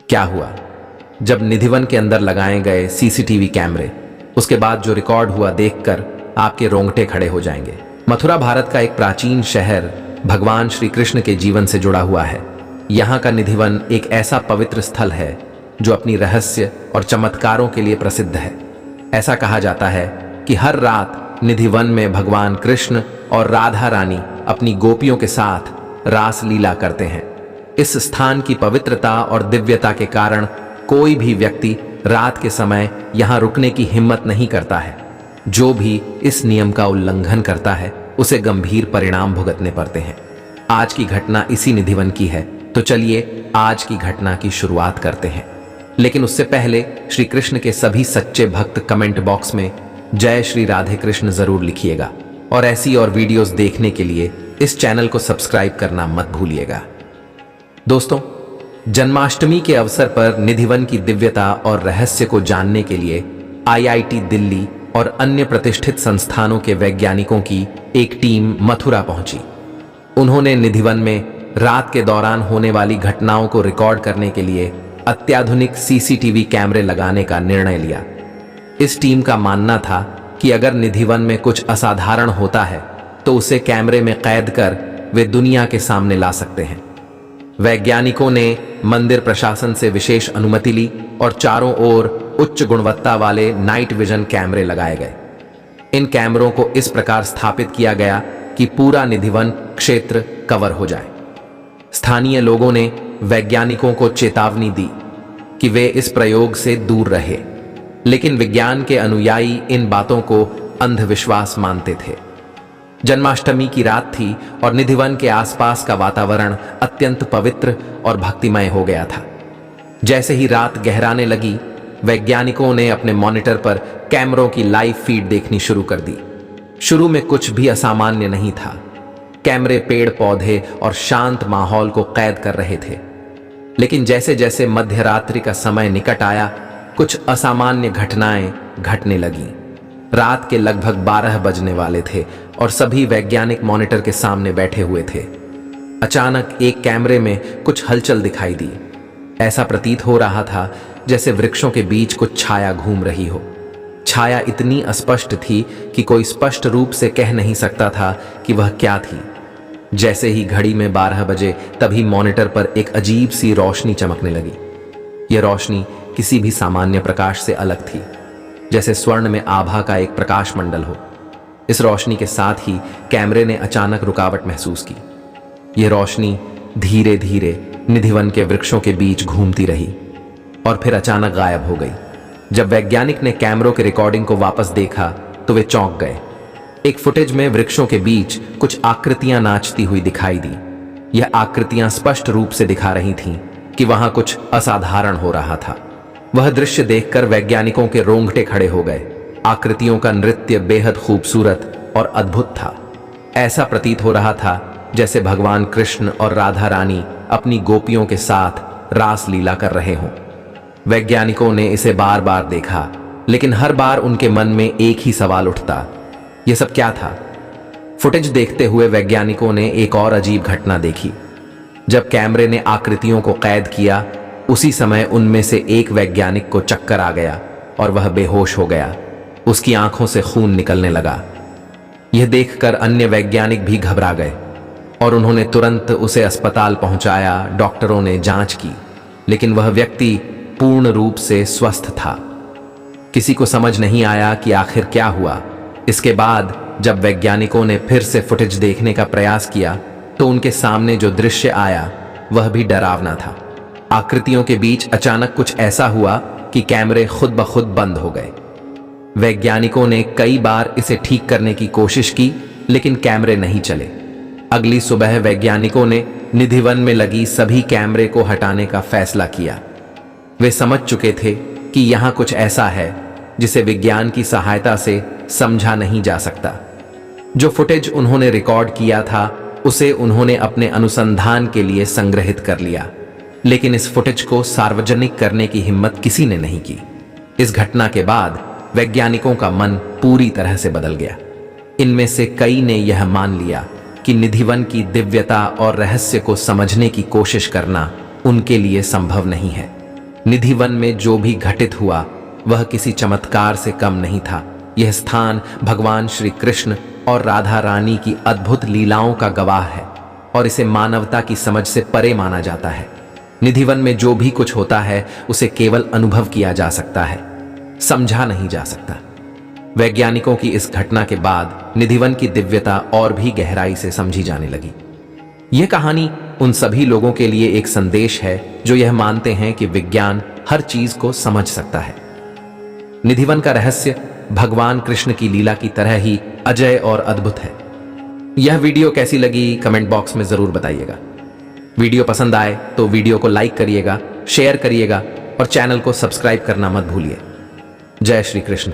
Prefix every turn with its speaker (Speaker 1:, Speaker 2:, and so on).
Speaker 1: क्या हुआ? जब निधिवन के अंदर लगाए गए सीसीटीवी कैमरे, उसके बाद जो रिकॉर्ड हुआ देखकर आपके रोंगटे खड़े हो जाएंगे। मथुरा भारत का एक प्राचीन शहर भगवान श्री कृष्ण के जीवन से जुड़ा हुआ है। यहाँ का निधिवन एक ऐसा पवित्र स्थल है जो अपनी रहस्य और चमत्कारों के लिए प्रसिद्ध है। ऐसा कहा जाता है कि हर रात निधिवन में भगवान कृष्ण और राधा रानी अपनी गोपियों के साथ रास लीला करते हैं। इस स्थान की पवित्रता और दिव्यता के कारण कोई भी व्यक्ति रात के समय यहाँ रुकने की हिम्मत नहीं करता है। जो भी इस नियम का उल्लंघन करता है उसे गंभीर परिणाम भुगतने पड़ते हैं। आज की घटना इसी निधिवन की है, तो चलिए आज की घटना की शुरुआत करते हैं। लेकिन उससे पहले श्री कृष्ण के सभी सच्चे भक्त कमेंट बॉक्स में जय श्री राधे कृष्ण जरूर लिखिएगा और ऐसी और वीडियोस देखने के लिए इस चैनल को सब्सक्राइब करना मत भूलिएगा। दोस्तों, जन्माष्टमी के अवसर पर निधिवन की दिव्यता और रहस्य को जानने के लिए आईआईटी दिल्ली और अन्य प्रतिष्ठित संस्थानों के वैज्ञानिकों की एक टीम मथुरा पहुंची। उन्होंने निधिवन में रात के दौरान होने वाली घटनाओं को रिकॉर्ड करने के लिए अत्याधुनिक सीसीटीवी कैमरे लगाने का निर्णय लिया। इस टीम का मानना था कि अगर निधिवन में कुछ असाधारण होता है तो उसे कैमरे में कैद कर वे दुनिया के सामने ला सकते हैं। वैज्ञानिकों ने मंदिर प्रशासन से विशेष अनुमति ली और चारों ओर उच्च गुणवत्ता वाले नाइट विजन कैमरे लगाए गए। इन कैमरों को इस प्रकार स्थापित किया गया कि पूरा निधिवन क्षेत्र कवर हो जाए। स्थानीय लोगों ने वैज्ञानिकों को चेतावनी दी कि वे इस प्रयोग से दूर रहे, लेकिन विज्ञान के अनुयायी इन बातों को अंधविश्वास मानते थे। जन्माष्टमी की रात थी और निधिवन के आसपास का वातावरण अत्यंत पवित्र और भक्तिमय हो गया था। जैसे ही रात गहराने लगी, वैज्ञानिकों ने अपने मॉनिटर पर कैमरों की लाइव फीड देखनी शुरू कर दी। शुरू में कुछ भी असामान्य नहीं था। कैमरे पेड़ पौधे और शांत माहौल को कैद कर रहे थे, लेकिन जैसे जैसे मध्यरात्रि का समय निकट आया, कुछ असामान्य घटनाएं घटने लगीं। रात के लगभग 12 बजने वाले थे और सभी वैज्ञानिक मॉनिटर के सामने बैठे हुए थे। अचानक एक कैमरे में कुछ हलचल दिखाई दी। ऐसा प्रतीत हो रहा था जैसे वृक्षों के बीच कुछ छाया घूम रही हो। छाया इतनी अस्पष्ट थी कि कोई स्पष्ट रूप से कह नहीं सकता था कि वह क्या थी। जैसे ही घड़ी में 12 बजे, तभी मॉनिटर पर एक अजीब सी रोशनी चमकने लगी। यह रोशनी किसी भी सामान्य प्रकाश से अलग थी, जैसे स्वर्ण में आभा का एक प्रकाश मंडल हो। इस रोशनी के साथ ही कैमरे ने अचानक रुकावट महसूस की। यह रोशनी धीरे धीरे निधिवन के वृक्षों के बीच घूमती रही और फिर अचानक गायब हो गई। जब वैज्ञानिक ने कैमरों के रिकॉर्डिंग को वापस देखा तो वे चौंक गए। एक फुटेज में वृक्षों के बीच कुछ आकृतियां नाचती हुई दिखाई दी। यह आकृतियां स्पष्ट रूप से दिखा रही थीं कि वहां कुछ असाधारण हो रहा था। वह दृश्य देखकर वैज्ञानिकों के रोंगटे खड़े हो गए। आकृतियों का नृत्य बेहद खूबसूरत और अद्भुत था। ऐसा प्रतीत हो रहा था जैसे भगवान कृष्ण और राधा रानी अपनी गोपियों के साथ रास लीला कर रहे हों। वैज्ञानिकों ने इसे बार बार देखा, लेकिन हर बार उनके मन में एक ही सवाल उठता, यह सब क्या था? फुटेज देखते हुए वैज्ञानिकों ने एक और अजीब घटना देखी। जब कैमरे ने आकृतियों को कैद किया, उसी समय उनमें से एक वैज्ञानिक को चक्कर आ गया और वह बेहोश हो गया। उसकी आंखों से खून निकलने लगा। यह देखकर अन्य वैज्ञानिक भी घबरा गए और उन्होंने तुरंत उसे अस्पताल पहुंचाया। डॉक्टरों ने जांच की, लेकिन वह व्यक्ति पूर्ण रूप से स्वस्थ था। किसी को समझ नहीं आया कि आखिर क्या हुआ। इसके बाद जब वैज्ञानिकों ने फिर से फुटेज देखने का प्रयास किया तो उनके सामने जो दृश्य आया वह भी डरावना था। आकृतियों के बीच अचानक कुछ ऐसा हुआ कि कैमरे खुद ब खुद बंद हो गए। वैज्ञानिकों ने कई बार इसे ठीक करने की कोशिश की, लेकिन कैमरे नहीं चले। अगली सुबह वैज्ञानिकों ने निधिवन में लगी सभी कैमरे को हटाने का फैसला किया। वे समझ चुके थे कि यहाँ कुछ ऐसा है जिसे विज्ञान की सहायता से समझा नहीं जा सकता। जो फुटेज उन्होंने रिकॉर्ड किया था उसे उन्होंने अपने अनुसंधान के लिए संग्रहित कर लिया, लेकिन इस फुटेज को सार्वजनिक करने की हिम्मत किसी ने नहीं की। इस घटना के बाद वैज्ञानिकों का मन पूरी तरह से बदल गया। इनमें से कई ने यह मान लिया कि निधिवन की दिव्यता और रहस्य को समझने की कोशिश करना उनके लिए संभव नहीं है। निधिवन में जो भी घटित हुआ वह किसी चमत्कार से कम नहीं था। यह स्थान भगवान श्री कृष्ण और राधा रानी की अद्भुत लीलाओं का गवाह है और इसे मानवता की समझ से परे माना जाता है। निधिवन में जो भी कुछ होता है उसे केवल अनुभव किया जा सकता है, समझा नहीं जा सकता। वैज्ञानिकों की इस घटना के बाद निधिवन की दिव्यता और भी गहराई से समझी जाने लगी। यह कहानी उन सभी लोगों के लिए एक संदेश है जो यह मानते हैं कि विज्ञान हर चीज को समझ सकता है। निधिवन का रहस्य भगवान कृष्ण की लीला की तरह ही अजय और अद्भुत है। यह वीडियो कैसी लगी कमेंट बॉक्स में जरूर बताइएगा। वीडियो पसंद आए तो वीडियो को लाइक करिएगा, शेयर करिएगा और चैनल को सब्सक्राइब करना मत भूलिए। जय श्री कृष्ण।